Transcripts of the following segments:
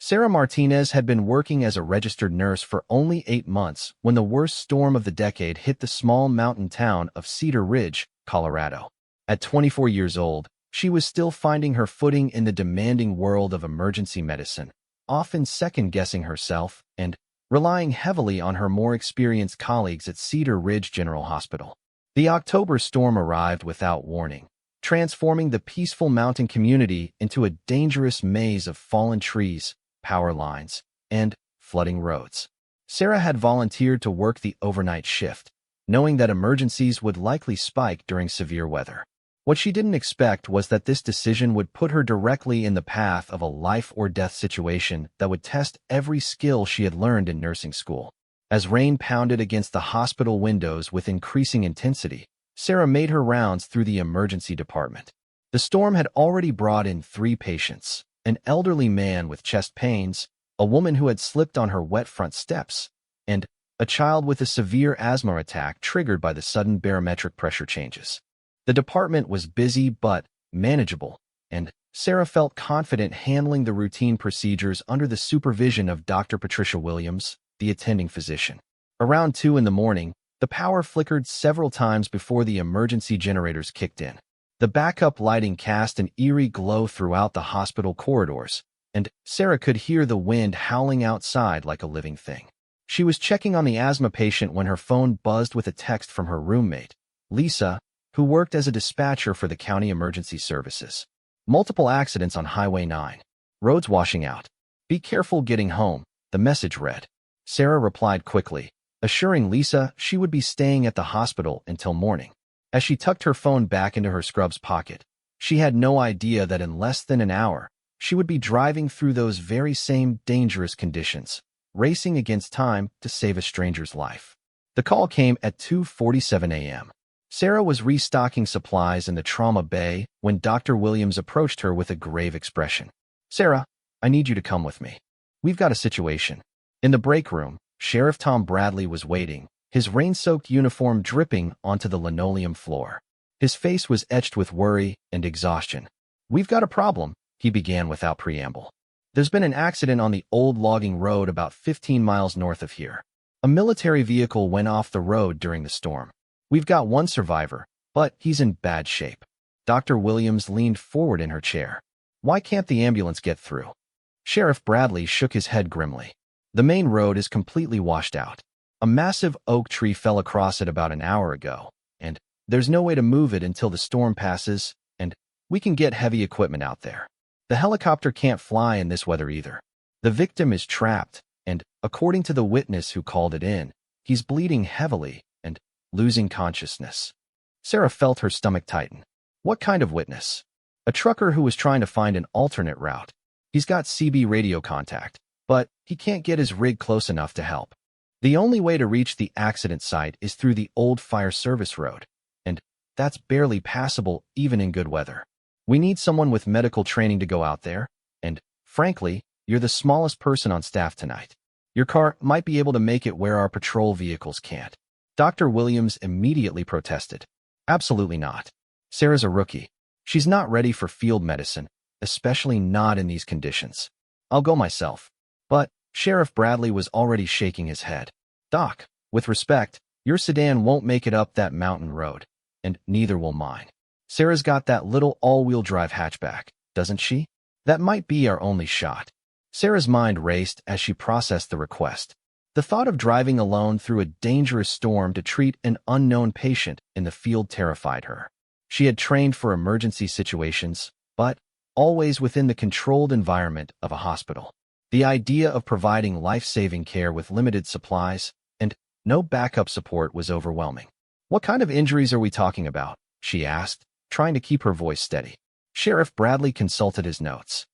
Sarah Martinez had been working as a registered nurse for only 8 months when the worst storm of the decade hit the small mountain town of Cedar Ridge, Colorado. At 24 years old, she was still finding her footing in the demanding world of emergency medicine, often second-guessing herself and relying heavily on her more experienced colleagues at Cedar Ridge General Hospital. The October storm arrived without warning, transforming the peaceful mountain community into a dangerous maze of fallen trees, power lines, and flooding roads. Sarah had volunteered to work the overnight shift, knowing that emergencies would likely spike during severe weather. What she didn't expect was that this decision would put her directly in the path of a life-or-death situation that would test every skill she had learned in nursing school. As rain pounded against the hospital windows with increasing intensity, Sarah made her rounds through the emergency department. The storm had already brought in 3 patients, an elderly man with chest pains, a woman who had slipped on her wet front steps, and a child with a severe asthma attack triggered by the sudden barometric pressure changes. The department was busy but manageable, and Sarah felt confident handling the routine procedures under the supervision of Dr. Patricia Williams, the attending physician. Around 2 in the morning, the power flickered several times before the emergency generators kicked in. The backup lighting cast an eerie glow throughout the hospital corridors, and Sarah could hear the wind howling outside like a living thing. She was checking on the asthma patient when her phone buzzed with a text from her roommate, Lisa, who worked as a dispatcher for the county emergency services. Multiple accidents on Highway 9. Roads washing out. Be careful getting home, the message read. Sarah replied quickly, assuring Lisa she would be staying at the hospital until morning. As she tucked her phone back into her scrubs pocket, she had no idea that in less than an hour, she would be driving through those very same dangerous conditions, racing against time to save a stranger's life. The call came at 2:47 a.m. Sarah was restocking supplies in the trauma bay when Dr. Williams approached her with a grave expression. "Sarah, I need you to come with me. We've got a situation." In the break room, Sheriff Tom Bradley was waiting, his rain-soaked uniform dripping onto the linoleum floor. His face was etched with worry and exhaustion. "We've got a problem," he began without preamble. "There's been an accident on the old logging road about 15 miles north of here. A military vehicle went off the road during the storm. We've got one survivor, but he's in bad shape." Dr. Williams leaned forward in her chair. "Why can't the ambulance get through?" Sheriff Bradley shook his head grimly. "The main road is completely washed out. A massive oak tree fell across it about an hour ago, and there's no way to move it until the storm passes, and we can get heavy equipment out there. The helicopter can't fly in this weather either. The victim is trapped, and according to the witness who called it in, he's bleeding heavily and losing consciousness." Sarah felt her stomach tighten. What kind of witness? A trucker who was trying to find an alternate route. He's got CB radio contact, but he can't get his rig close enough to help. The only way to reach the accident site is through the old fire service road, and that's barely passable even in good weather. We need someone with medical training to go out there, and, frankly, you're the smallest person on staff tonight. Your car might be able to make it where our patrol vehicles can't." Dr. Williams immediately protested. "Absolutely not. Sarah's a rookie. She's not ready for field medicine, especially not in these conditions. I'll go myself." But Sheriff Bradley was already shaking his head. "Doc, with respect, your sedan won't make it up that mountain road, and neither will mine. Sarah's got that little all-wheel drive hatchback, doesn't she? That might be our only shot." Sarah's mind raced as she processed the request. The thought of driving alone through a dangerous storm to treat an unknown patient in the field terrified her. She had trained for emergency situations, but always within the controlled environment of a hospital. The idea of providing life-saving care with limited supplies and no backup support was overwhelming. "What kind of injuries are we talking about?" she asked, trying to keep her voice steady. Sheriff Bradley consulted his notes.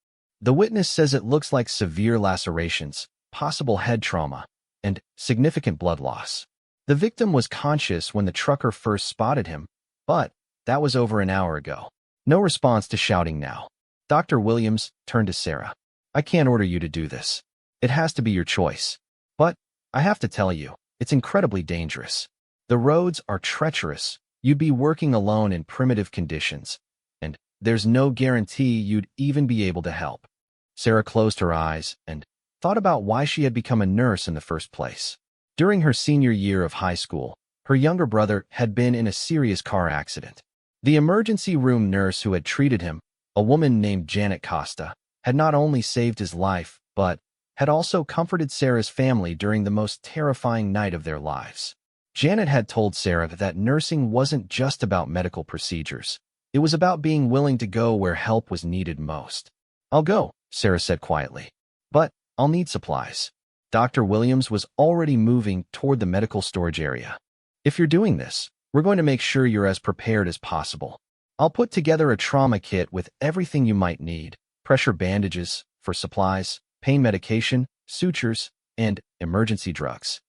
"The witness says it looks like severe lacerations, possible head trauma, and significant blood loss. The victim was conscious when the trucker first spotted him, but that was over an hour ago." No response to shouting now. Dr. Williams turned to Sarah. "I can't order you to do this. It has to be your choice. But I have to tell you, it's incredibly dangerous. The roads are treacherous. You'd be working alone in primitive conditions, and there's no guarantee you'd even be able to help." Sarah closed her eyes and thought about why she had become a nurse in the first place. During her senior year of high school, her younger brother had been in a serious car accident. The emergency room nurse who had treated him, a woman named Janet Costa, had not only saved his life, but had also comforted Sarah's family during the most terrifying night of their lives. Janet had told Sarah that nursing wasn't just about medical procedures. It was about being willing to go where help was needed most. "I'll go," Sarah said quietly. "But I'll need supplies." Dr. Williams was already moving toward the medical storage area. "If you're doing this, we're going to make sure you're as prepared as possible. I'll put together a trauma kit with everything you might need: pressure bandages for supplies, pain medication, sutures, and emergency drugs."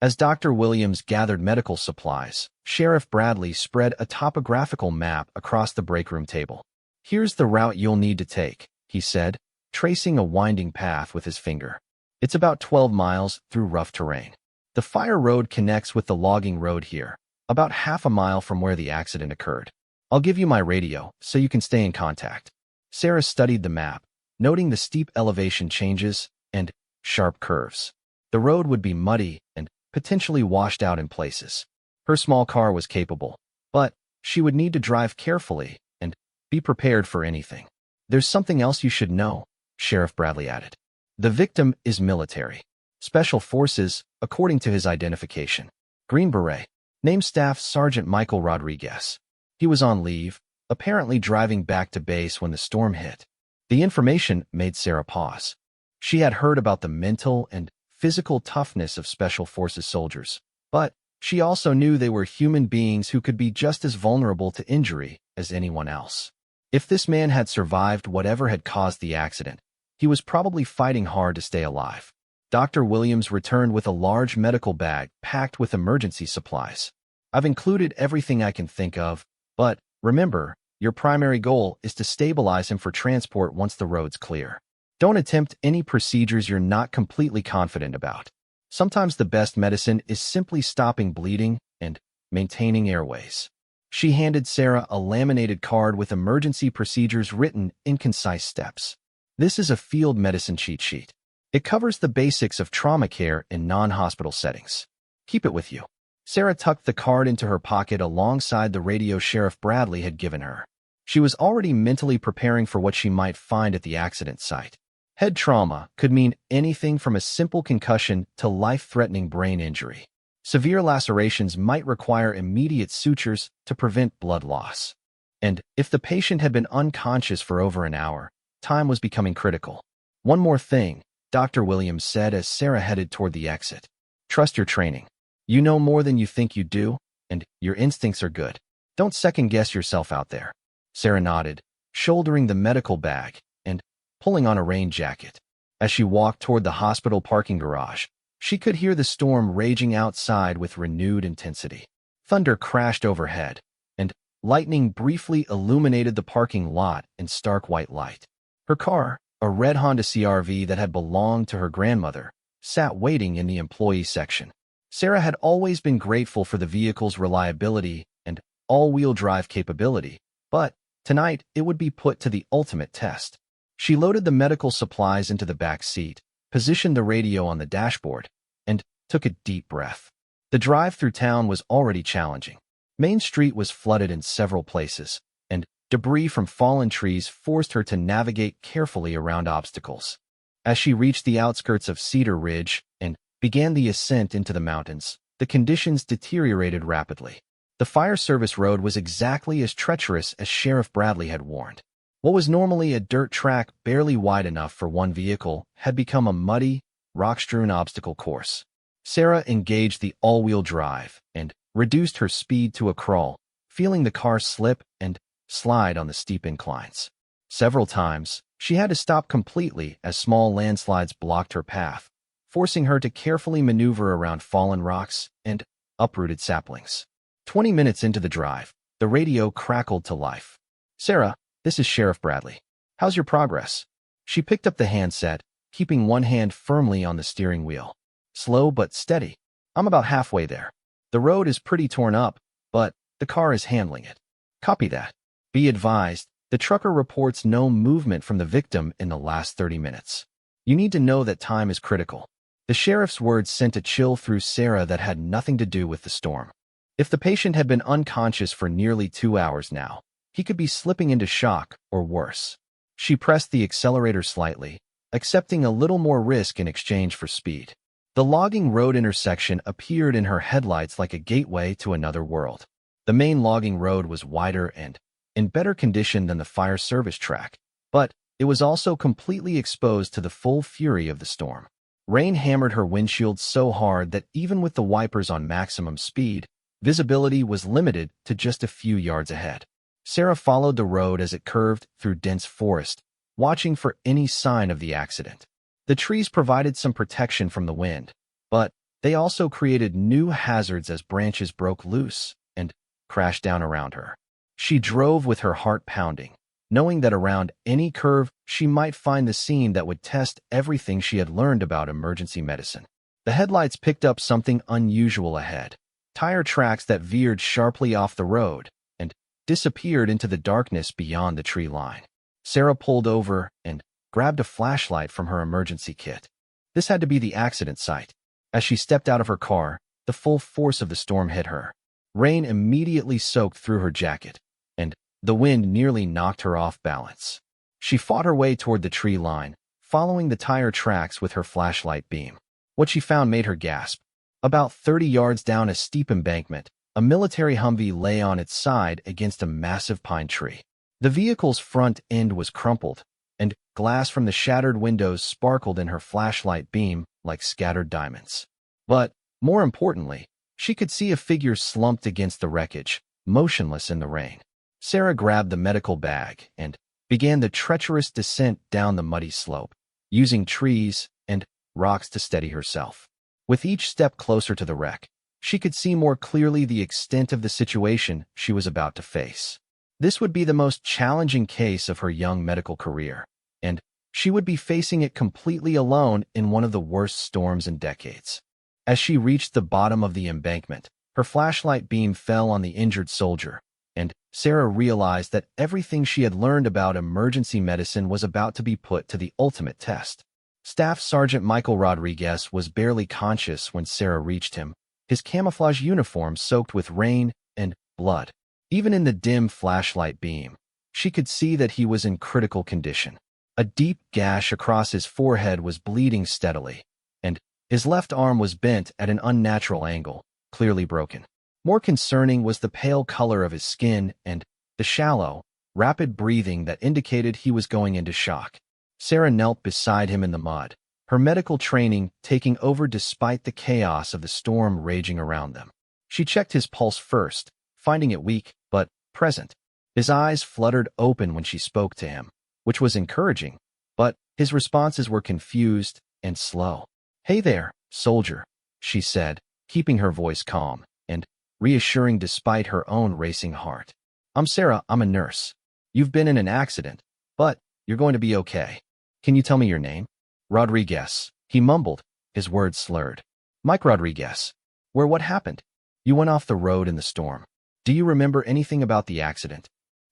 As Dr. Williams gathered medical supplies, Sheriff Bradley spread a topographical map across the break room table. "Here's the route you'll need to take," he said, tracing a winding path with his finger. "It's about 12 miles through rough terrain. The fire road connects with the logging road here, about half a mile from where the accident occurred. I'll give you my radio so you can stay in contact." Sarah studied the map, noting the steep elevation changes and sharp curves. The road would be muddy and potentially washed out in places. Her small car was capable, but she would need to drive carefully and be prepared for anything. "There's something else you should know," Sheriff Bradley added. "The victim is military. Special Forces, according to his identification. Green Beret. Name Staff Sergeant Michael Rodriguez. He was on leave, apparently driving back to base when the storm hit." The information made Sarah pause. She had heard about the mental and physical toughness of Special Forces soldiers, but she also knew they were human beings who could be just as vulnerable to injury as anyone else. If this man had survived whatever had caused the accident, he was probably fighting hard to stay alive. Dr. Williams returned with a large medical bag packed with emergency supplies. "I've included everything I can think of, but remember, your primary goal is to stabilize him for transport once the road's clear. Don't attempt any procedures you're not completely confident about. Sometimes the best medicine is simply stopping bleeding and maintaining airways." She handed Sarah a laminated card with emergency procedures written in concise steps. "This is a field medicine cheat sheet. It covers the basics of trauma care in non-hospital settings. Keep it with you." Sarah tucked the card into her pocket alongside the radio Sheriff Bradley had given her. She was already mentally preparing for what she might find at the accident site. Head trauma could mean anything from a simple concussion to life-threatening brain injury. Severe lacerations might require immediate sutures to prevent blood loss. And if the patient had been unconscious for over an hour, time was becoming critical. "One more thing," Dr. Williams said as Sarah headed toward the exit. "Trust your training. You know more than you think you do, and your instincts are good. Don't second-guess yourself out there." Sarah nodded, shouldering the medical bag and pulling on a rain jacket. As she walked toward the hospital parking garage, she could hear the storm raging outside with renewed intensity. Thunder crashed overhead, and lightning briefly illuminated the parking lot in stark white light. Her car, a red Honda CR-V that had belonged to her grandmother, sat waiting in the employee section. Sarah had always been grateful for the vehicle's reliability and all-wheel drive capability, but tonight it would be put to the ultimate test. She loaded the medical supplies into the back seat, positioned the radio on the dashboard, and took a deep breath. The drive through town was already challenging. Main Street was flooded in several places, and debris from fallen trees forced her to navigate carefully around obstacles. As she reached the outskirts of Cedar Ridge and began the ascent into the mountains, the conditions deteriorated rapidly. The fire service road was exactly as treacherous as Sheriff Bradley had warned. What was normally a dirt track barely wide enough for one vehicle had become a muddy, rock-strewn obstacle course. Sarah engaged the all-wheel drive and reduced her speed to a crawl, feeling the car slip and slide on the steep inclines. Several times, she had to stop completely as small landslides blocked her path, forcing her to carefully maneuver around fallen rocks and uprooted saplings. 20 minutes into the drive, the radio crackled to life. "Sarah, this is Sheriff Bradley. How's your progress?" She picked up the handset, keeping one hand firmly on the steering wheel. "Slow but steady. I'm about halfway there. The road is pretty torn up, but the car is handling it." "Copy that. Be advised, The trucker reports no movement from the victim in the last 30 minutes. You need to know that time is critical. The sheriff's words sent a chill through Sarah that had nothing to do with the storm. If the patient had been unconscious for nearly 2 hours now, he could be slipping into shock or worse. She pressed the accelerator slightly, accepting a little more risk in exchange for speed. The logging road intersection appeared in her headlights like a gateway to another world. The main logging road was wider and in better condition than the fire service track, but it was also completely exposed to the full fury of the storm. Rain hammered her windshield so hard that even with the wipers on maximum speed, visibility was limited to just a few yards ahead. Sarah followed the road as it curved through dense forest, watching for any sign of the accident. The trees provided some protection from the wind, but they also created new hazards as branches broke loose and crashed down around her. She drove with her heart pounding, knowing that around any curve she might find the scene that would test everything she had learned about emergency medicine. The headlights picked up something unusual ahead, tire tracks that veered sharply off the road and disappeared into the darkness beyond the tree line. Sarah pulled over and grabbed a flashlight from her emergency kit. This had to be the accident site. As she stepped out of her car, the full force of the storm hit her. Rain immediately soaked through her jacket, and the wind nearly knocked her off balance. She fought her way toward the tree line, following the tire tracks with her flashlight beam. What she found made her gasp. About 30 yards down a steep embankment, a military Humvee lay on its side against a massive pine tree. The vehicle's front end was crumpled, and glass from the shattered windows sparkled in her flashlight beam like scattered diamonds. But, more importantly, she could see a figure slumped against the wreckage, motionless in the rain. Sarah grabbed the medical bag and began the treacherous descent down the muddy slope, using trees and rocks to steady herself. With each step closer to the wreck, she could see more clearly the extent of the situation she was about to face. This would be the most challenging case of her young medical career, and she would be facing it completely alone in one of the worst storms in decades. As she reached the bottom of the embankment, her flashlight beam fell on the injured soldier, and Sarah realized that everything she had learned about emergency medicine was about to be put to the ultimate test. Staff Sergeant Michael Rodriguez was barely conscious when Sarah reached him, his camouflage uniform soaked with rain and blood. Even in the dim flashlight beam, she could see that he was in critical condition. A deep gash across his forehead was bleeding steadily, and his left arm was bent at an unnatural angle, clearly broken. More concerning was the pale color of his skin and the shallow, rapid breathing that indicated he was going into shock. Sarah knelt beside him in the mud, her medical training taking over despite the chaos of the storm raging around them. She checked his pulse first, finding it weak but present. His eyes fluttered open when she spoke to him, which was encouraging, but his responses were confused and slow. "Hey there, soldier," she said, keeping her voice calm and reassuring despite her own racing heart. "I'm Sarah, I'm a nurse. You've been in an accident, but you're going to be okay. Can you tell me your name?" "Rodriguez," he mumbled, his words slurred. "Mike Rodriguez. Where what happened? You went off the road in the storm. Do you remember anything about the accident?"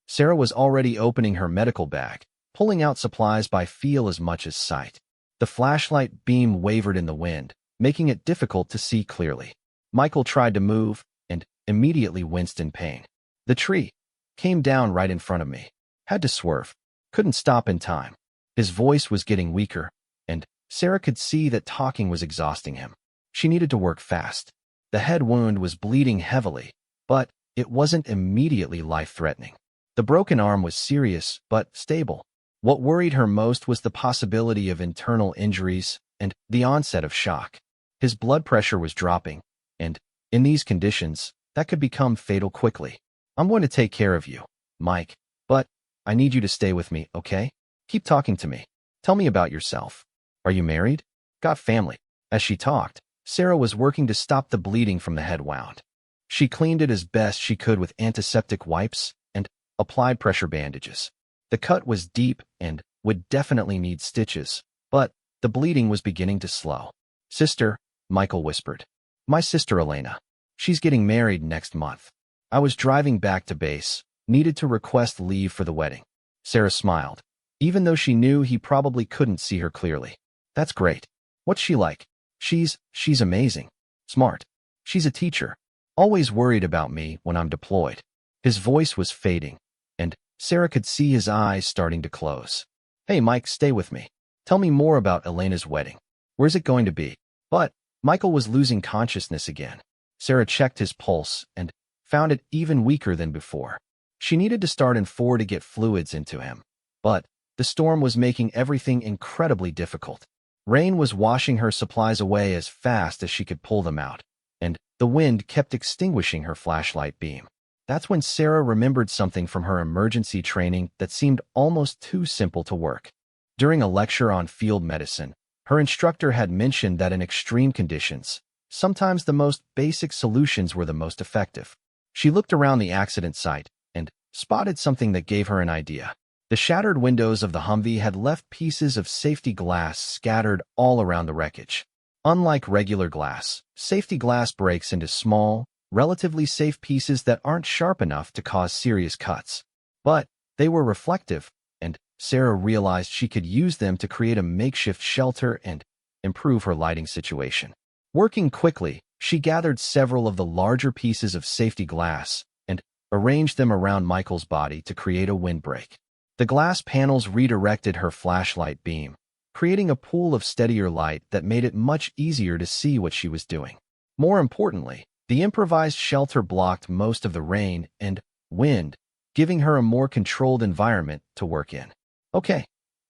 Sarah was already opening her medical bag, pulling out supplies by feel as much as sight. The flashlight beam wavered in the wind, making it difficult to see clearly. Michael tried to move and immediately winced in pain. "The tree came down right in front of me. Had to swerve. Couldn't stop in time." His voice was getting weaker, and Sarah could see that talking was exhausting him. She needed to work fast. The head wound was bleeding heavily, but it wasn't immediately life-threatening. The broken arm was serious but stable. What worried her most was the possibility of internal injuries and the onset of shock. His blood pressure was dropping, and in these conditions, that could become fatal quickly. "I'm going to take care of you, Mike, but I need you to stay with me, okay? Keep talking to me. Tell me about yourself. Are you married? Got family?" As she talked, Sarah was working to stop the bleeding from the head wound. She cleaned it as best she could with antiseptic wipes and applied pressure bandages. The cut was deep and would definitely need stitches, but the bleeding was beginning to slow. "Sister," Michael whispered. "My sister Elena. She's getting married next month. I was driving back to base, needed to request leave for the wedding. Sarah smiled, even though she knew he probably couldn't see her clearly. That's great. What's she like? She's amazing. Smart. She's a teacher. Always worried about me when I'm deployed. His voice was fading, and Sarah could see his eyes starting to close. Hey, Mike, stay with me. Tell me more about Elena's wedding. Where's it going to be? But Michael was losing consciousness again. Sarah checked his pulse and found it even weaker than before. She needed to start in 4 to get fluids into him, but the storm was making everything incredibly difficult. Rain was washing her supplies away as fast as she could pull them out, and the wind kept extinguishing her flashlight beam. That's when Sarah remembered something from her emergency training that seemed almost too simple to work. During a lecture on field medicine, her instructor had mentioned that in extreme conditions, sometimes the most basic solutions were the most effective. She looked around the accident site and spotted something that gave her an idea. The shattered windows of the Humvee had left pieces of safety glass scattered all around the wreckage. Unlike regular glass, safety glass breaks into small, relatively safe pieces that aren't sharp enough to cause serious cuts. But they were reflective, and Sarah realized she could use them to create a makeshift shelter and improve her lighting situation. Working quickly, she gathered several of the larger pieces of safety glass and arranged them around Michael's body to create a windbreak. The glass panels redirected her flashlight beam, creating a pool of steadier light that made it much easier to see what she was doing. More importantly, the improvised shelter blocked most of the rain and wind, giving her a more controlled environment to work in. Okay,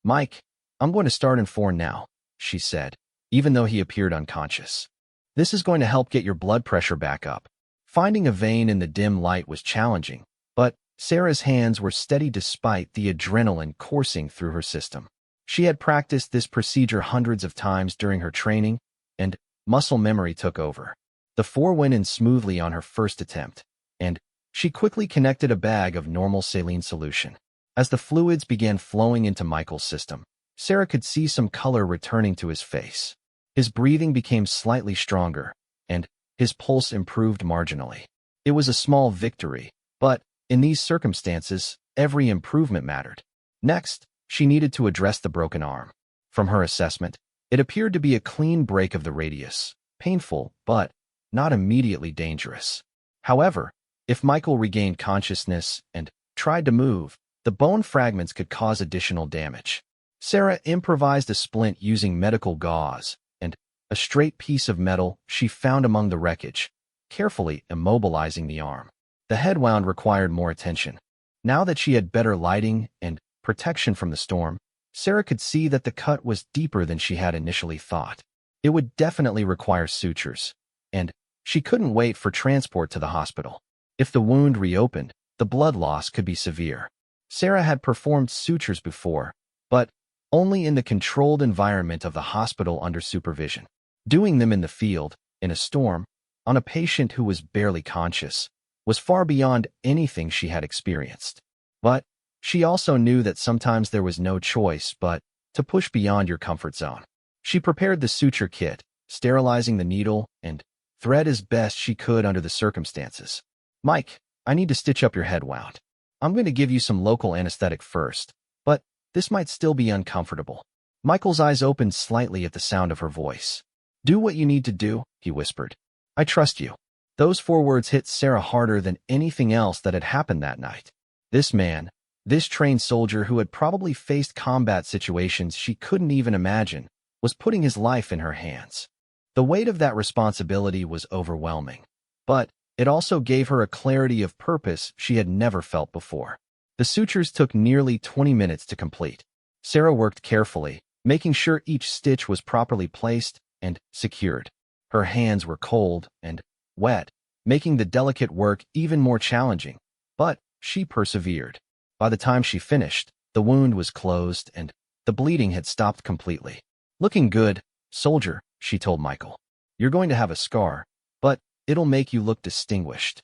Mike, I'm going to start in 4 now, she said, even though he appeared unconscious. This is going to help get your blood pressure back up. Finding a vein in the dim light was challenging, but Sarah's hands were steady despite the adrenaline coursing through her system. She had practiced this procedure hundreds of times during her training, and muscle memory took over. The 4 went in smoothly on her first attempt, and she quickly connected a bag of normal saline solution. As the fluids began flowing into Michael's system, Sarah could see some color returning to his face. His breathing became slightly stronger, and his pulse improved marginally. It was a small victory, but in these circumstances, every improvement mattered. Next, she needed to address the broken arm. From her assessment, it appeared to be a clean break of the radius, painful, but not immediately dangerous. However, if Michael regained consciousness and tried to move, the bone fragments could cause additional damage. Sarah improvised a splint using medical gauze and a straight piece of metal she found among the wreckage, carefully immobilizing the arm. The head wound required more attention. Now that she had better lighting and protection from the storm, Sarah could see that the cut was deeper than she had initially thought. It would definitely require sutures, and she couldn't wait for transport to the hospital. If the wound reopened, the blood loss could be severe. Sarah had performed sutures before, but only in the controlled environment of the hospital under supervision. Doing them in the field, in a storm, on a patient who was barely conscious, was far beyond anything she had experienced. But she also knew that sometimes there was no choice but to push beyond your comfort zone. She prepared the suture kit, sterilizing the needle and thread as best she could under the circumstances. Mike, I need to stitch up your head wound. I'm going to give you some local anesthetic first, but this might still be uncomfortable. Michael's eyes opened slightly at the sound of her voice. Do what you need to do, he whispered. I trust you. Those 4 words hit Sarah harder than anything else that had happened that night. This man, this trained soldier who had probably faced combat situations she couldn't even imagine, was putting his life in her hands. The weight of that responsibility was overwhelming, but it also gave her a clarity of purpose she had never felt before. The sutures took nearly 20 minutes to complete. Sarah worked carefully, making sure each stitch was properly placed and secured. Her hands were cold and wet, making the delicate work even more challenging, but she persevered. By the time she finished, the wound was closed and the bleeding had stopped completely. Looking good, soldier, she told Michael. You're going to have a scar, but it'll make you look distinguished.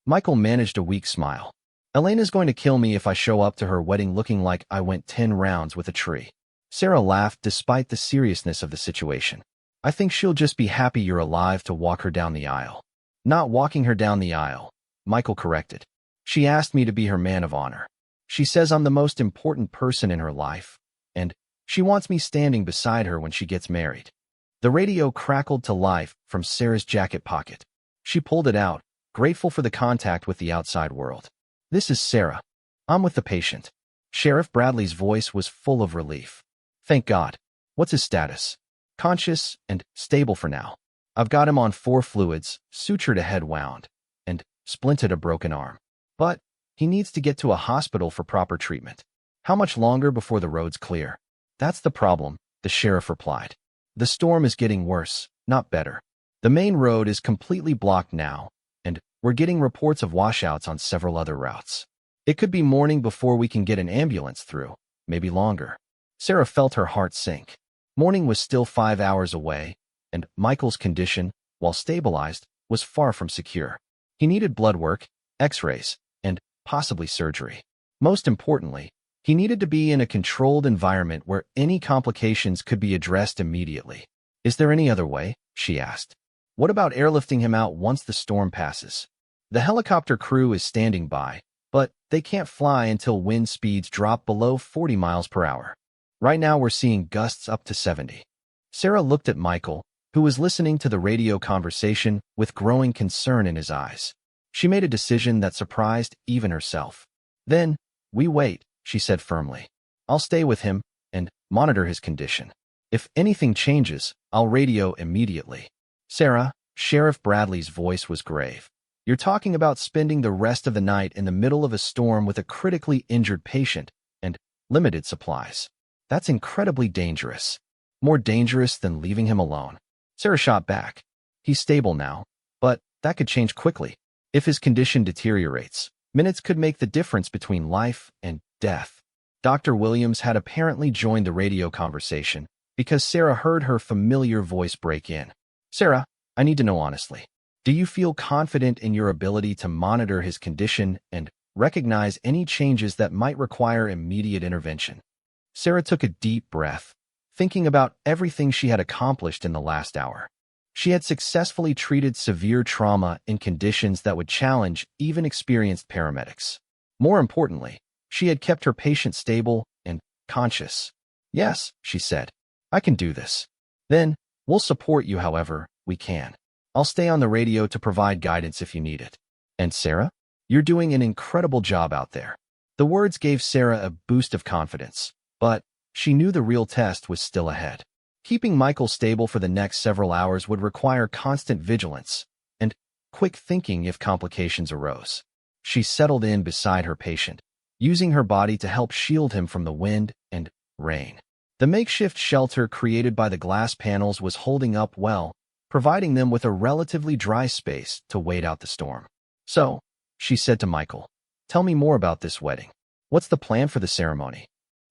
Michael managed a weak smile. Elena's going to kill me if I show up to her wedding looking like I went 10 rounds with a tree. Sarah laughed despite the seriousness of the situation. I think she'll just be happy you're alive to walk her down the aisle. Not walking her down the aisle, Michael corrected. She asked me to be her man of honor. She says I'm the most important person in her life, and she wants me standing beside her when she gets married. The radio crackled to life from Sarah's jacket pocket. She pulled it out, grateful for the contact with the outside world. "This is Sarah. I'm with the patient." Sheriff Bradley's voice was full of relief. "Thank God. What's his status?" "Conscious and stable for now. I've got him on 4 fluids, sutured a head wound, and splinted a broken arm. But he needs to get to a hospital for proper treatment." "How much longer before the road's clear?" "That's the problem," the sheriff replied. "The storm is getting worse, not better. The main road is completely blocked now, and we're getting reports of washouts on several other routes. It could be morning before we can get an ambulance through, maybe longer." Sarah felt her heart sink. Morning was still 5 hours away, and Michael's condition, while stabilized, was far from secure. He needed blood work, x-rays, and possibly surgery. Most importantly, he needed to be in a controlled environment where any complications could be addressed immediately. "Is there any other way?" she asked. "What about airlifting him out once the storm passes?" "The helicopter crew is standing by, but they can't fly until wind speeds drop below 40 miles per hour. Right now we're seeing gusts up to 70. Sarah looked at Michael, who was listening to the radio conversation with growing concern in his eyes. She made a decision that surprised even herself. "Then, we wait," she said firmly. "I'll stay with him and monitor his condition. If anything changes, I'll radio immediately." "Sarah," Sheriff Bradley's voice was grave. "You're talking about spending the rest of the night in the middle of a storm with a critically injured patient and limited supplies. That's incredibly dangerous. More dangerous than leaving him alone." Sarah shot back. "He's stable now, but that could change quickly. If his condition deteriorates, minutes could make the difference between life and death." Dr. Williams had apparently joined the radio conversation because Sarah heard her familiar voice break in. "Sarah, I need to know honestly. Do you feel confident in your ability to monitor his condition and recognize any changes that might require immediate intervention?" Sarah took a deep breath, thinking about everything she had accomplished in the last hour. She had successfully treated severe trauma in conditions that would challenge even experienced paramedics. More importantly, she had kept her patient stable and conscious. "Yes," she said, "I can do this." "Then, we'll support you however we can. I'll stay on the radio to provide guidance if you need it. And Sarah, you're doing an incredible job out there." The words gave Sarah a boost of confidence, but she knew the real test was still ahead. Keeping Michael stable for the next several hours would require constant vigilance and quick thinking if complications arose. She settled in beside her patient, using her body to help shield him from the wind and rain. The makeshift shelter created by the glass panels was holding up well, providing them with a relatively dry space to wait out the storm. "So," she said to Michael, "tell me more about this wedding. What's the plan for the ceremony?"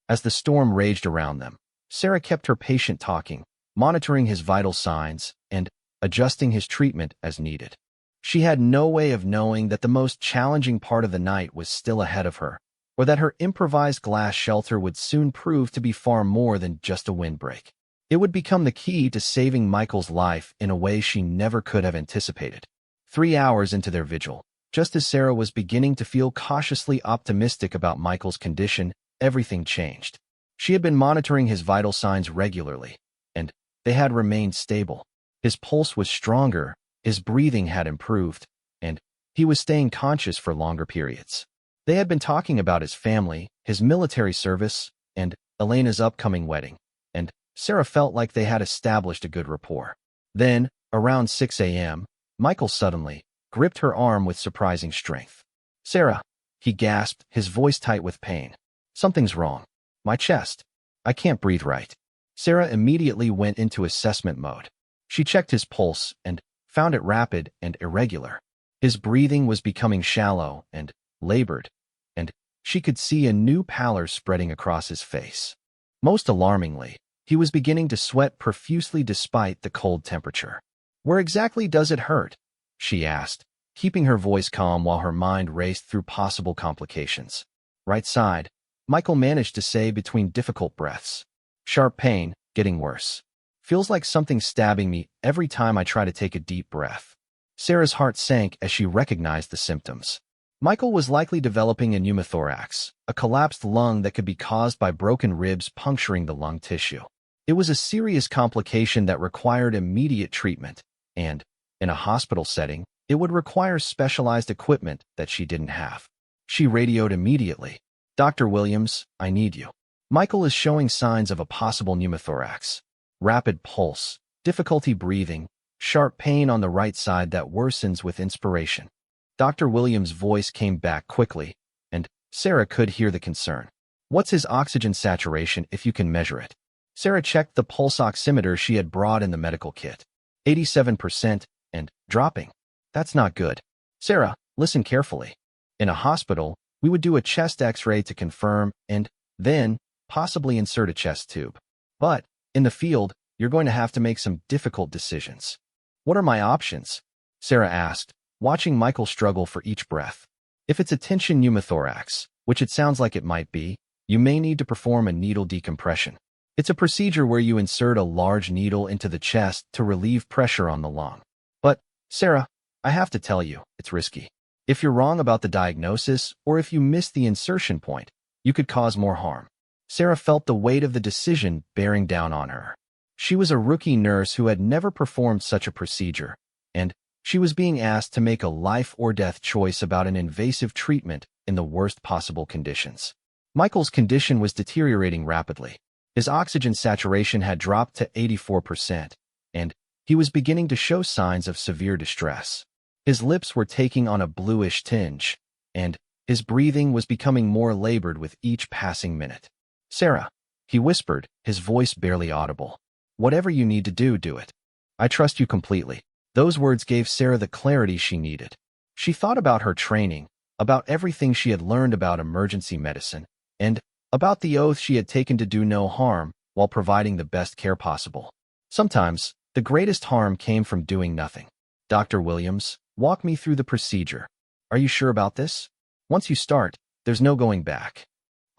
As the storm raged around them, Sarah kept her patient talking, monitoring his vital signs and adjusting his treatment as needed. She had no way of knowing that the most challenging part of the night was still ahead of her, or that her improvised glass shelter would soon prove to be far more than just a windbreak. It would become the key to saving Michael's life in a way she never could have anticipated. 3 hours into their vigil, just as Sarah was beginning to feel cautiously optimistic about Michael's condition, everything changed. She had been monitoring his vital signs regularly, and they had remained stable. His pulse was stronger, his breathing had improved, and he was staying conscious for longer periods. They had been talking about his family, his military service, and Elena's upcoming wedding, and Sarah felt like they had established a good rapport. Then, around 6 a.m., Michael suddenly gripped her arm with surprising strength. "Sarah," he gasped, his voice tight with pain. "Something's wrong. My chest. I can't breathe right." Sarah immediately went into assessment mode. She checked his pulse and found it rapid and irregular. His breathing was becoming shallow and labored, and she could see a new pallor spreading across his face. Most alarmingly, he was beginning to sweat profusely despite the cold temperature. "Where exactly does it hurt?" she asked, keeping her voice calm while her mind raced through possible complications. "Right side," Michael managed to say between difficult breaths. "Sharp pain, getting worse. Feels like something's stabbing me every time I try to take a deep breath." Sarah's heart sank as she recognized the symptoms. Michael was likely developing a pneumothorax, a collapsed lung that could be caused by broken ribs puncturing the lung tissue. It was a serious complication that required immediate treatment, and, in a hospital setting, it would require specialized equipment that she didn't have. She radioed immediately. "Dr. Williams, I need you. Michael is showing signs of a possible pneumothorax. Rapid pulse, difficulty breathing, sharp pain on the right side that worsens with inspiration." Dr. Williams' voice came back quickly, and Sarah could hear the concern. "What's his oxygen saturation if you can measure it?" Sarah checked the pulse oximeter she had brought in the medical kit. 87% and dropping. "That's not good. Sarah, listen carefully. In a hospital, we would do a chest x-ray to confirm and then possibly insert a chest tube. But in the field, you're going to have to make some difficult decisions." "What are my options?" Sarah asked, watching Michael struggle for each breath. "If it's a tension pneumothorax, which it sounds like it might be, you may need to perform a needle decompression. It's a procedure where you insert a large needle into the chest to relieve pressure on the lung. But, Sarah, I have to tell you, it's risky. If you're wrong about the diagnosis, or if you miss the insertion point, you could cause more harm." Sarah felt the weight of the decision bearing down on her. She was a rookie nurse who had never performed such a procedure, and she was being asked to make a life-or-death choice about an invasive treatment in the worst possible conditions. Michael's condition was deteriorating rapidly. His oxygen saturation had dropped to 84%, and he was beginning to show signs of severe distress. His lips were taking on a bluish tinge, and his breathing was becoming more labored with each passing minute. "Sarah," he whispered, his voice barely audible. "Whatever you need to do, do it. I trust you completely." Those words gave Sarah the clarity she needed. She thought about her training, about everything she had learned about emergency medicine, and about the oath she had taken to do no harm while providing the best care possible. Sometimes, the greatest harm came from doing nothing. "Dr. Williams, walk me through the procedure. Are you sure about this? Once you start, there's no going back."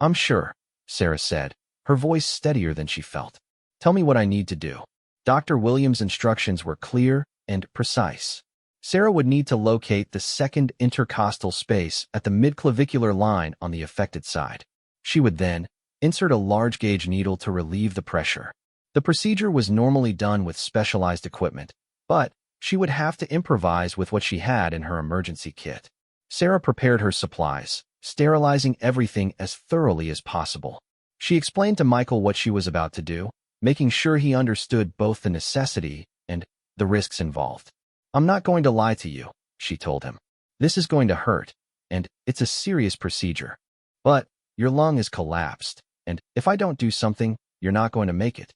"I'm sure," Sarah said, her voice steadier than she felt. "Tell me what I need to do." Dr. Williams' instructions were clear and precise. Sarah would need to locate the second intercostal space at the midclavicular line on the affected side. She would then insert a large-gauge needle to relieve the pressure. The procedure was normally done with specialized equipment, but she would have to improvise with what she had in her emergency kit. Sarah prepared her supplies, sterilizing everything as thoroughly as possible. She explained to Michael what she was about to do, making sure he understood both the necessity and the risks involved. "I'm not going to lie to you," she told him. "This is going to hurt, and it's a serious procedure. But your lung is collapsed, and if I don't do something, you're not going to make it."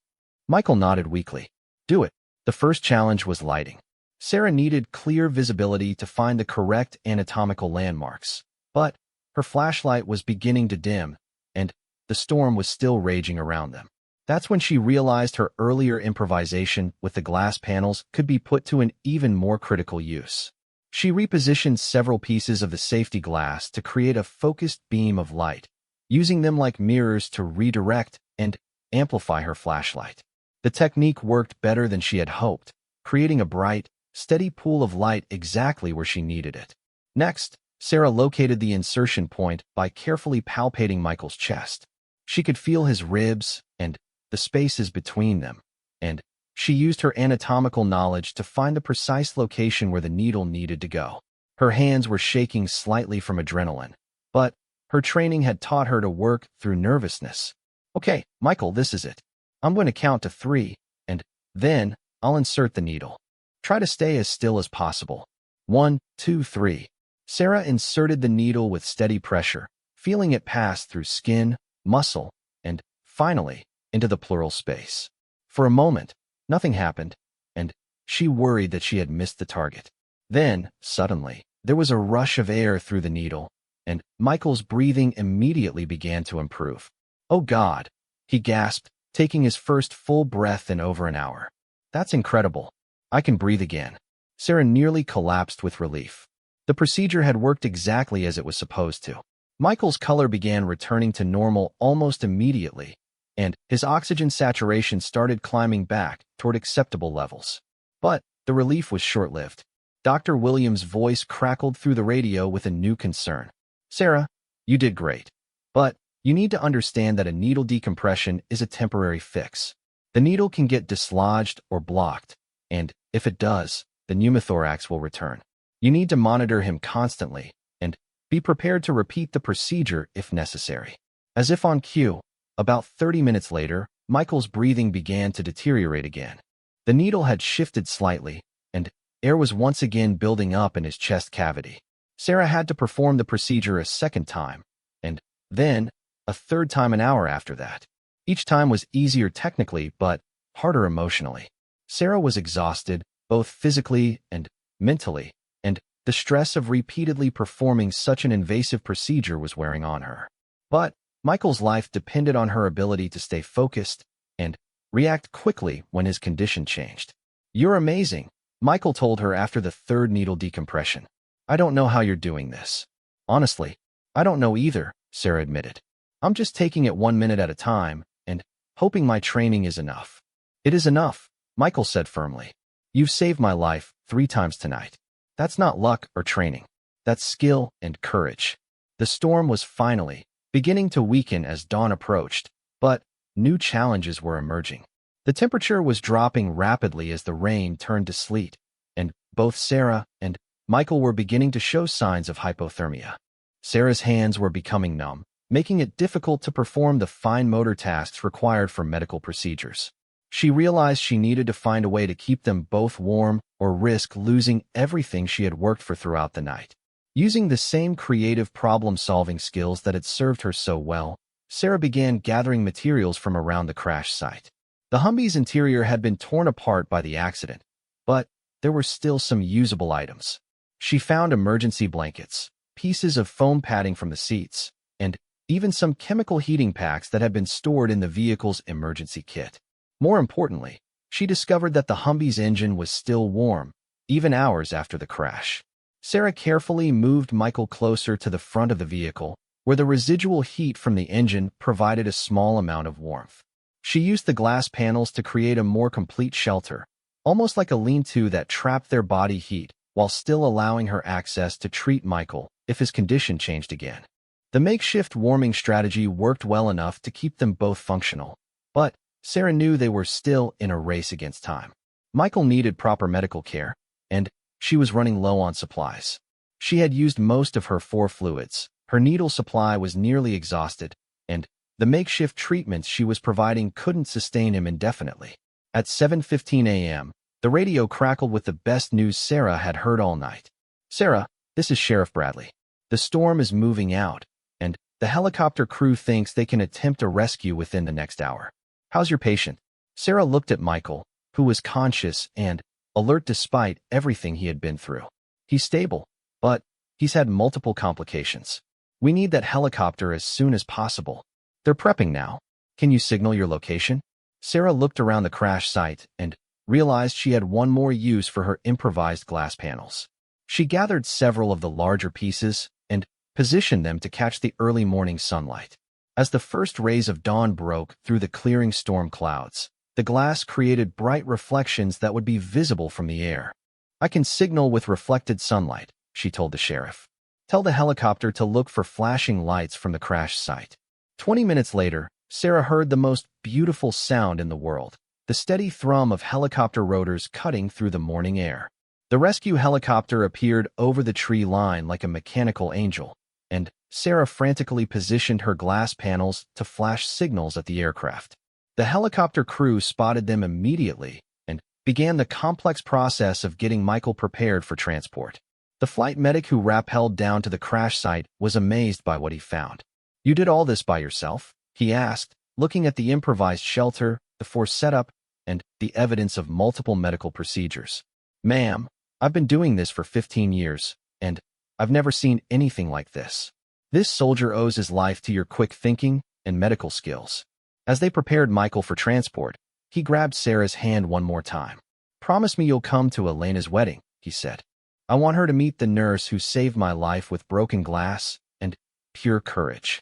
Michael nodded weakly. "Do it." The first challenge was lighting. Sarah needed clear visibility to find the correct anatomical landmarks, but her flashlight was beginning to dim, and the storm was still raging around them. That's when she realized her earlier improvisation with the glass panels could be put to an even more critical use. She repositioned several pieces of the safety glass to create a focused beam of light, using them like mirrors to redirect and amplify her flashlight. The technique worked better than she had hoped, creating a bright, steady pool of light exactly where she needed it. Next, Sarah located the insertion point by carefully palpating Michael's chest. She could feel his ribs and the spaces between them, and she used her anatomical knowledge to find the precise location where the needle needed to go. Her hands were shaking slightly from adrenaline, but her training had taught her to work through nervousness. "Okay, Michael, this is it. I'm going to count to 3, and then I'll insert the needle. Try to stay as still as possible. 1, 2, 3. Sarah inserted the needle with steady pressure, feeling it pass through skin, muscle, and, finally, into the pleural space. For a moment, nothing happened, and she worried that she had missed the target. Then, suddenly, there was a rush of air through the needle, and Michael's breathing immediately began to improve. "Oh God," he gasped, taking his first full breath in over an hour. "That's incredible. I can breathe again." Sarah nearly collapsed with relief. The procedure had worked exactly as it was supposed to. Michael's color began returning to normal almost immediately, and his oxygen saturation started climbing back toward acceptable levels. But the relief was short-lived. Dr. Williams' voice crackled through the radio with a new concern. Sarah, you did great. But you need to understand that a needle decompression is a temporary fix. The needle can get dislodged or blocked, and if it does, the pneumothorax will return. You need to monitor him constantly and be prepared to repeat the procedure if necessary. As if on cue, about 30 minutes later, Michael's breathing began to deteriorate again. The needle had shifted slightly, and air was once again building up in his chest cavity. Sarah had to perform the procedure a second time, and then a third time an hour after that. Each time was easier technically, but harder emotionally. Sarah was exhausted, both physically and mentally, and the stress of repeatedly performing such an invasive procedure was wearing on her. But Michael's life depended on her ability to stay focused and react quickly when his condition changed. You're amazing, Michael told her after the third needle decompression. I don't know how you're doing this. Honestly, I don't know either, Sarah admitted. I'm just taking it 1 minute at a time and hoping my training is enough. It is enough, Michael said firmly. You've saved my life 3 times tonight. That's not luck or training. That's skill and courage. The storm was finally beginning to weaken as dawn approached, but new challenges were emerging. The temperature was dropping rapidly as the rain turned to sleet, and both Sarah and Michael were beginning to show signs of hypothermia. Sarah's hands were becoming numb, making it difficult to perform the fine motor tasks required for medical procedures. She realized she needed to find a way to keep them both warm or risk losing everything she had worked for throughout the night. Using the same creative problem-solving skills that had served her so well, Sarah began gathering materials from around the crash site. The Humvee's interior had been torn apart by the accident, but there were still some usable items. She found emergency blankets, pieces of foam padding from the seats, and even some chemical heating packs that had been stored in the vehicle's emergency kit. More importantly, she discovered that the Humvee's engine was still warm, even hours after the crash. Sarah carefully moved Michael closer to the front of the vehicle, where the residual heat from the engine provided a small amount of warmth. She used the glass panels to create a more complete shelter, almost like a lean-to that trapped their body heat, while still allowing her access to treat Michael if his condition changed again. The makeshift warming strategy worked well enough to keep them both functional, but Sarah knew they were still in a race against time. Michael needed proper medical care, and she was running low on supplies. She had used most of her 4 fluids, her needle supply was nearly exhausted, and the makeshift treatments she was providing couldn't sustain him indefinitely. At 7:15 a.m., the radio crackled with the best news Sarah had heard all night. Sarah, this is Sheriff Bradley. The storm is moving out, and the helicopter crew thinks they can attempt a rescue within the next hour. How's your patient? Sarah looked at Michael, who was conscious and alert despite everything he had been through. He's stable, but he's had multiple complications. We need that helicopter as soon as possible. They're prepping now. Can you signal your location? Sarah looked around the crash site and realized she had one more use for her improvised glass panels. She gathered several of the larger pieces and positioned them to catch the early morning sunlight. As the first rays of dawn broke through the clearing storm clouds, the glass created bright reflections that would be visible from the air. I can signal with reflected sunlight, she told the sheriff. Tell the helicopter to look for flashing lights from the crash site. 20 minutes later, Sarah heard the most beautiful sound in the world, the steady thrum of helicopter rotors cutting through the morning air. The rescue helicopter appeared over the tree line like a mechanical angel, and Sarah frantically positioned her glass panels to flash signals at the aircraft. The helicopter crew spotted them immediately and began the complex process of getting Michael prepared for transport. The flight medic who rappelled down to the crash site was amazed by what he found. You did all this by yourself? He asked, looking at the improvised shelter, the forced setup, and the evidence of multiple medical procedures. Ma'am, I've been doing this for 15 years, and I've never seen anything like this. This soldier owes his life to your quick thinking and medical skills. As they prepared Michael for transport, he grabbed Sarah's hand one more time. Promise me you'll come to Elena's wedding, he said. I want her to meet the nurse who saved my life with broken glass and pure courage.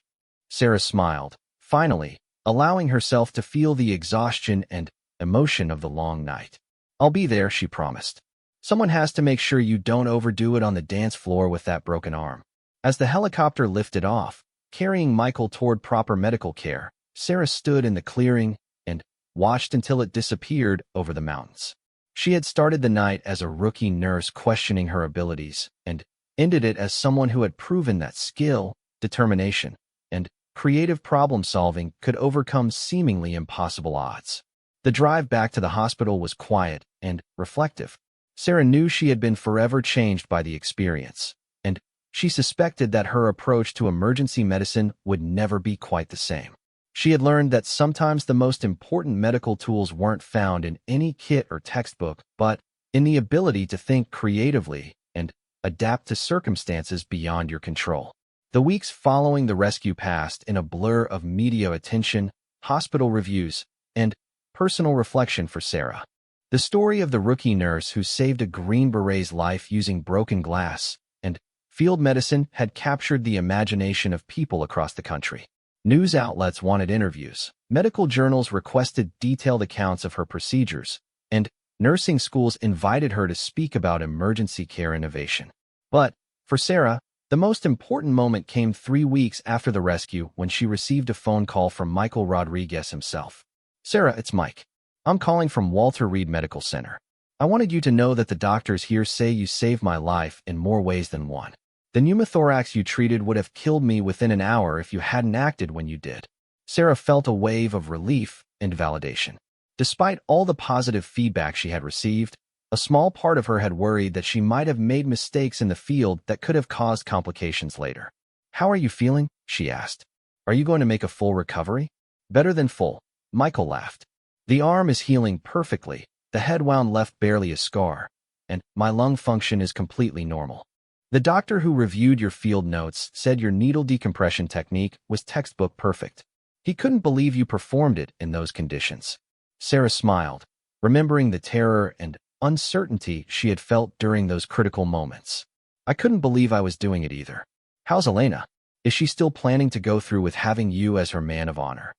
Sarah smiled, finally, allowing herself to feel the exhaustion and emotion of the long night. I'll be there, she promised. Someone has to make sure you don't overdo it on the dance floor with that broken arm. As the helicopter lifted off, carrying Michael toward proper medical care, Sarah stood in the clearing and watched until it disappeared over the mountains. She had started the night as a rookie nurse questioning her abilities and ended it as someone who had proven that skill, determination, and creative problem-solving could overcome seemingly impossible odds. The drive back to the hospital was quiet and reflective. Sarah knew she had been forever changed by the experience, and she suspected that her approach to emergency medicine would never be quite the same. She had learned that sometimes the most important medical tools weren't found in any kit or textbook, but in the ability to think creatively and adapt to circumstances beyond your control. The weeks following the rescue passed in a blur of media attention, hospital reviews, and personal reflection for Sarah. The story of the rookie nurse who saved a Green Beret's life using broken glass and field medicine had captured the imagination of people across the country. News outlets wanted interviews, medical journals requested detailed accounts of her procedures, and nursing schools invited her to speak about emergency care innovation. But, for Sarah, the most important moment came 3 weeks after the rescue when she received a phone call from Michael Rodriguez himself. "Sarah, it's Mike. I'm calling from Walter Reed Medical Center. I wanted you to know that the doctors here say you saved my life in more ways than one. The pneumothorax you treated would have killed me within an hour if you hadn't acted when you did." Sarah felt a wave of relief and validation. Despite all the positive feedback she had received, a small part of her had worried that she might have made mistakes in the field that could have caused complications later. "How are you feeling?" she asked. "Are you going to make a full recovery?" "Better than full," Michael laughed. "The arm is healing perfectly, the head wound left barely a scar, and my lung function is completely normal. The doctor who reviewed your field notes said your needle decompression technique was textbook perfect. He couldn't believe you performed it in those conditions." Sarah smiled, remembering the terror and uncertainty she had felt during those critical moments. "I couldn't believe I was doing it either. How's Elena? Is she still planning to go through with having you as her man of honor?"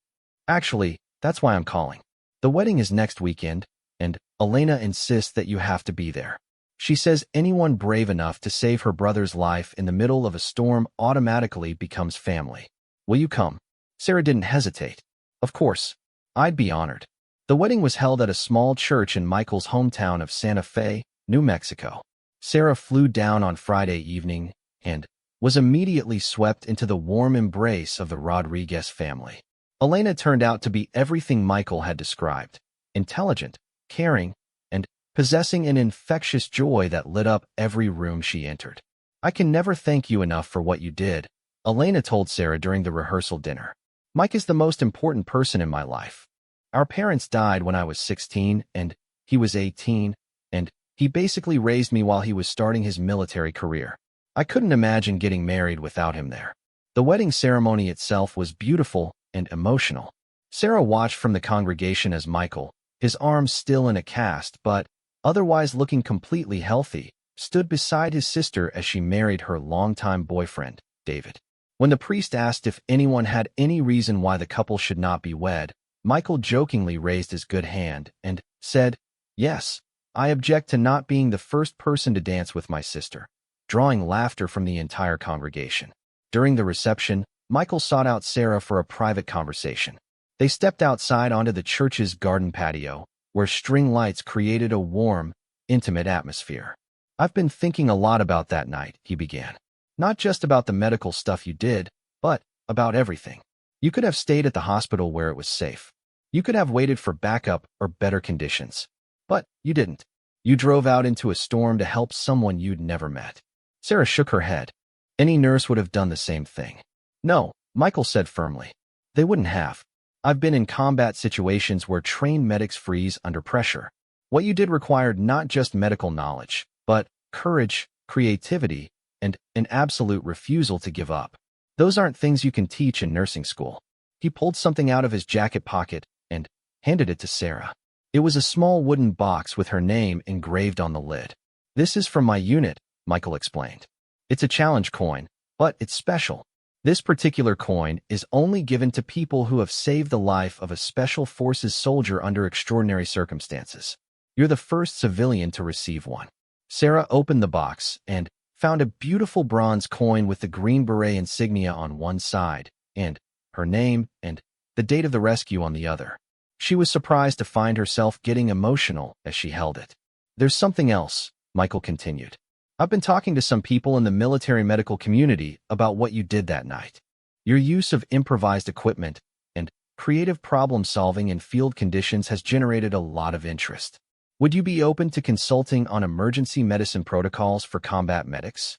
"Actually, that's why I'm calling. The wedding is next weekend, and Elena insists that you have to be there. She says anyone brave enough to save her brother's life in the middle of a storm automatically becomes family. Will you come?" Sarah didn't hesitate. "Of course. I'd be honored." The wedding was held at a small church in Michael's hometown of Santa Fe, New Mexico. Sarah flew down on Friday evening and was immediately swept into the warm embrace of the Rodriguez family. Elena turned out to be everything Michael had described: intelligent, caring, and possessing an infectious joy that lit up every room she entered. "I can never thank you enough for what you did," Elena told Sarah during the rehearsal dinner. "Mike is the most important person in my life. Our parents died when I was 16 and he was 18, and he basically raised me while he was starting his military career. I couldn't imagine getting married without him there." The wedding ceremony itself was beautiful and emotional. Sarah watched from the congregation as Michael, his arms still in a cast but otherwise looking completely healthy, stood beside his sister as she married her longtime boyfriend, David. When the priest asked if anyone had any reason why the couple should not be wed, Michael jokingly raised his good hand and said, "Yes, I object to not being the first person to dance with my sister," drawing laughter from the entire congregation. During the reception, Michael sought out Sarah for a private conversation. They stepped outside onto the church's garden patio, where string lights created a warm, intimate atmosphere. "I've been thinking a lot about that night," he began. "Not just about the medical stuff you did, but about everything. You could have stayed at the hospital where it was safe. You could have waited for backup or better conditions. But you didn't. You drove out into a storm to help someone you'd never met." Sarah shook her head. "Any nurse would have done the same thing." "No," Michael said firmly. "They wouldn't have. I've been in combat situations where trained medics freeze under pressure. What you did required not just medical knowledge, but courage, creativity, and an absolute refusal to give up. Those aren't things you can teach in nursing school." He pulled something out of his jacket pocket and handed it to Sarah. It was a small wooden box with her name engraved on the lid. "This is from my unit," Michael explained. "It's a challenge coin, but it's special. This particular coin is only given to people who have saved the life of a Special Forces soldier under extraordinary circumstances. You're the first civilian to receive one." Sarah opened the box and found a beautiful bronze coin with the green beret insignia on one side and her name and the date of the rescue on the other. She was surprised to find herself getting emotional as she held it. "There's something else," Michael continued. "I've been talking to some people in the military medical community about what you did that night. Your use of improvised equipment and creative problem-solving in field conditions has generated a lot of interest. Would you be open to consulting on emergency medicine protocols for combat medics?"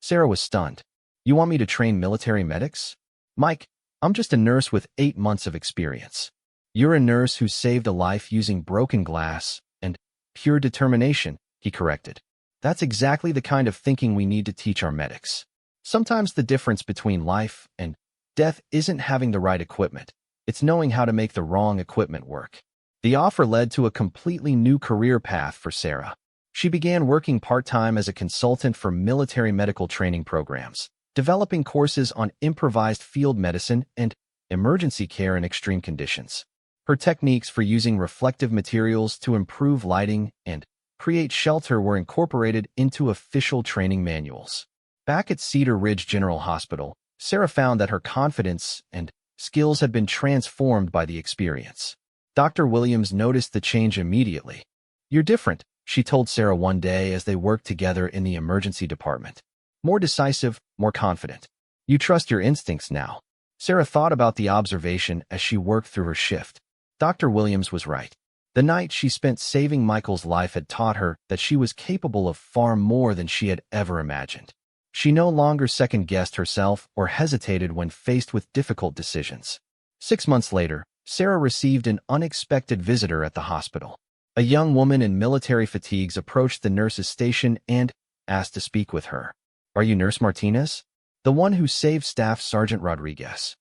Sarah was stunned. "You want me to train military medics?" "Mike, I'm just a nurse with 8 months of experience. You're a nurse who saved a life using broken glass and pure determination," he corrected. "That's exactly the kind of thinking we need to teach our medics. Sometimes the difference between life and death isn't having the right equipment. It's knowing how to make the wrong equipment work." The offer led to a completely new career path for Sarah. She began working part-time as a consultant for military medical training programs, developing courses on improvised field medicine and emergency care in extreme conditions. Her techniques for using reflective materials to improve lighting and create shelter were incorporated into official training manuals. Back at Cedar Ridge General Hospital, Sarah found that her confidence and skills had been transformed by the experience. Dr. Williams noticed the change immediately. "You're different," she told Sarah one day as they worked together in the emergency department. "More decisive, more confident. You trust your instincts now." Sarah thought about the observation as she worked through her shift. Dr. Williams was right. The night she spent saving Michael's life had taught her that she was capable of far more than she had ever imagined. She no longer second-guessed herself or hesitated when faced with difficult decisions. 6 months later, Sarah received an unexpected visitor at the hospital. A young woman in military fatigues approached the nurse's station and asked to speak with her. "Are you Nurse Martinez? The one who saved Staff Sergeant Rodriguez?"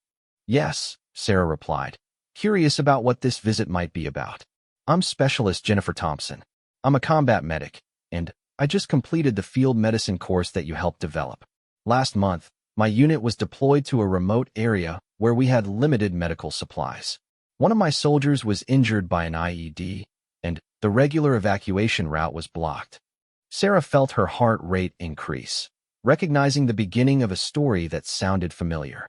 "Yes," Sarah replied, curious about what this visit might be about. "I'm Specialist Jennifer Thompson. I'm a combat medic, and I just completed the field medicine course that you helped develop. Last month, my unit was deployed to a remote area where we had limited medical supplies. One of my soldiers was injured by an IED, and the regular evacuation route was blocked." Sarah felt her heart rate increase, recognizing the beginning of a story that sounded familiar.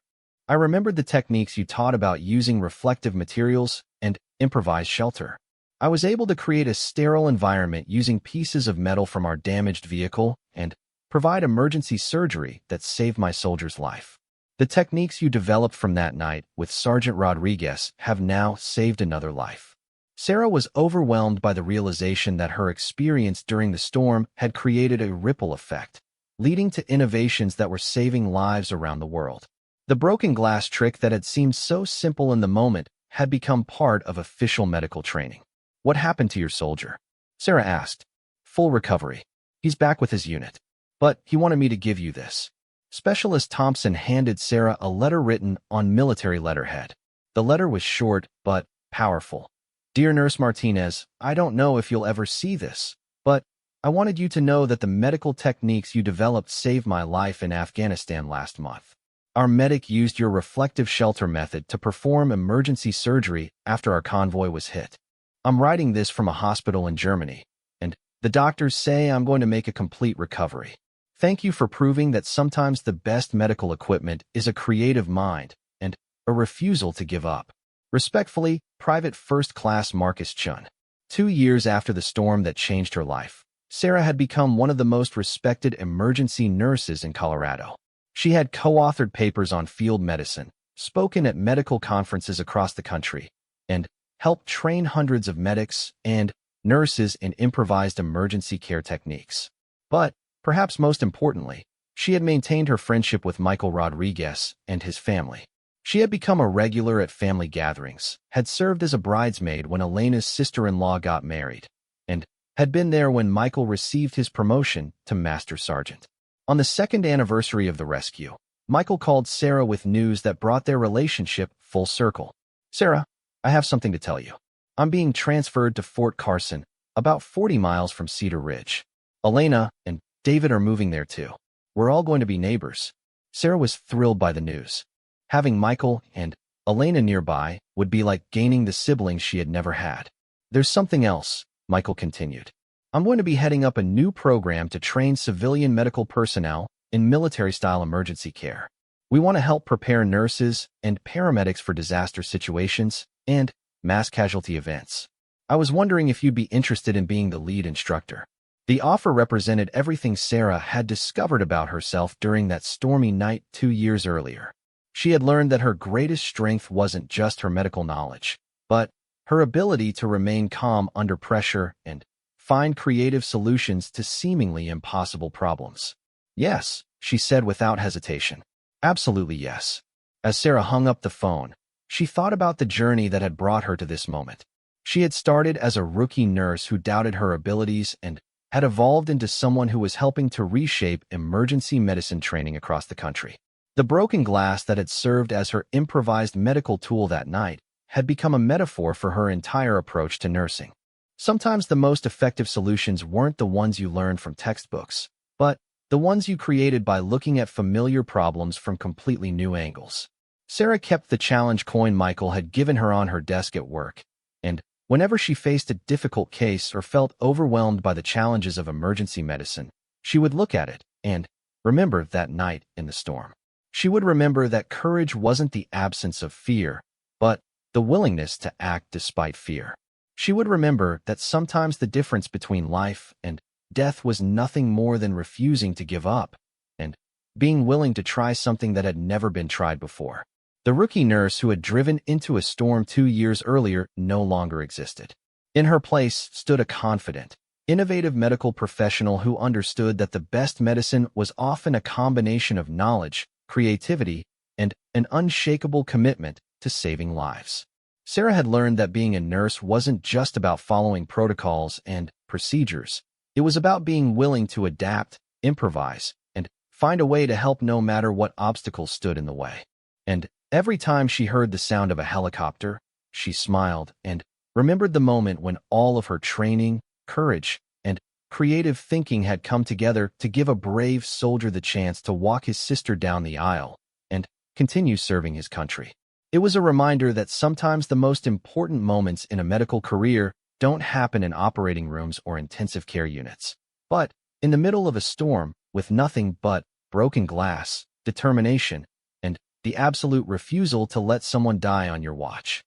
"I remembered the techniques you taught about using reflective materials and improvised shelter. I was able to create a sterile environment using pieces of metal from our damaged vehicle and provide emergency surgery that saved my soldier's life. The techniques you developed from that night with Sergeant Rodriguez have now saved another life." Sarah was overwhelmed by the realization that her experience during the storm had created a ripple effect, leading to innovations that were saving lives around the world. The broken glass trick that had seemed so simple in the moment had become part of official medical training. "What happened to your soldier?" Sarah asked. "Full recovery. He's back with his unit. But he wanted me to give you this." Specialist Thompson handed Sarah a letter written on military letterhead. The letter was short but powerful. "Dear Nurse Martinez, I don't know if you'll ever see this, but I wanted you to know that the medical techniques you developed saved my life in Afghanistan last month. Our medic used your reflective shelter method to perform emergency surgery after our convoy was hit. I'm writing this from a hospital in Germany, and the doctors say I'm going to make a complete recovery. Thank you for proving that sometimes the best medical equipment is a creative mind and a refusal to give up. Respectfully, Private First Class Marcus Chun." 2 years after the storm that changed her life, Sarah had become one of the most respected emergency nurses in Colorado. She had co-authored papers on field medicine, spoken at medical conferences across the country, and helped train hundreds of medics and nurses in improvised emergency care techniques. But perhaps most importantly, she had maintained her friendship with Michael Rodriguez and his family. She had become a regular at family gatherings, had served as a bridesmaid when Elena's sister-in-law got married, and had been there when Michael received his promotion to Master Sergeant. On the 2nd anniversary of the rescue, Michael called Sarah with news that brought their relationship full circle. "Sarah, I have something to tell you. I'm being transferred to Fort Carson, about 40 miles from Cedar Ridge. Elena and David are moving there too. We're all going to be neighbors." Sarah was thrilled by the news. Having Michael and Elena nearby would be like gaining the siblings she had never had. "There's something else," Michael continued. I'm going to be heading up a new program to train civilian medical personnel in military-style emergency care. We want to help prepare nurses and paramedics for disaster situations and mass casualty events. I was wondering if you'd be interested in being the lead instructor. The offer represented everything Sarah had discovered about herself during that stormy night 2 years earlier. She had learned that her greatest strength wasn't just her medical knowledge, but her ability to remain calm under pressure and find creative solutions to seemingly impossible problems. Yes, she said without hesitation. Absolutely yes. As Sarah hung up the phone, she thought about the journey that had brought her to this moment. She had started as a rookie nurse who doubted her abilities and had evolved into someone who was helping to reshape emergency medicine training across the country. The broken glass that had served as her improvised medical tool that night had become a metaphor for her entire approach to nursing. Sometimes the most effective solutions weren't the ones you learned from textbooks, but the ones you created by looking at familiar problems from completely new angles. Sarah kept the challenge coin Michael had given her on her desk at work, and whenever she faced a difficult case or felt overwhelmed by the challenges of emergency medicine, she would look at it and remember that night in the storm. She would remember that courage wasn't the absence of fear, but the willingness to act despite fear. She would remember that sometimes the difference between life and death was nothing more than refusing to give up and being willing to try something that had never been tried before. The rookie nurse who had driven into a storm 2 years earlier no longer existed. In her place stood a confident, innovative medical professional who understood that the best medicine was often a combination of knowledge, creativity, and an unshakable commitment to saving lives. Sarah had learned that being a nurse wasn't just about following protocols and procedures. It was about being willing to adapt, improvise, and find a way to help no matter what obstacles stood in the way. And every time she heard the sound of a helicopter, she smiled and remembered the moment when all of her training, courage, and creative thinking had come together to give a brave soldier the chance to walk his sister down the aisle and continue serving his country. It was a reminder that sometimes the most important moments in a medical career don't happen in operating rooms or intensive care units, but in the middle of a storm with nothing but broken glass, determination, and the absolute refusal to let someone die on your watch.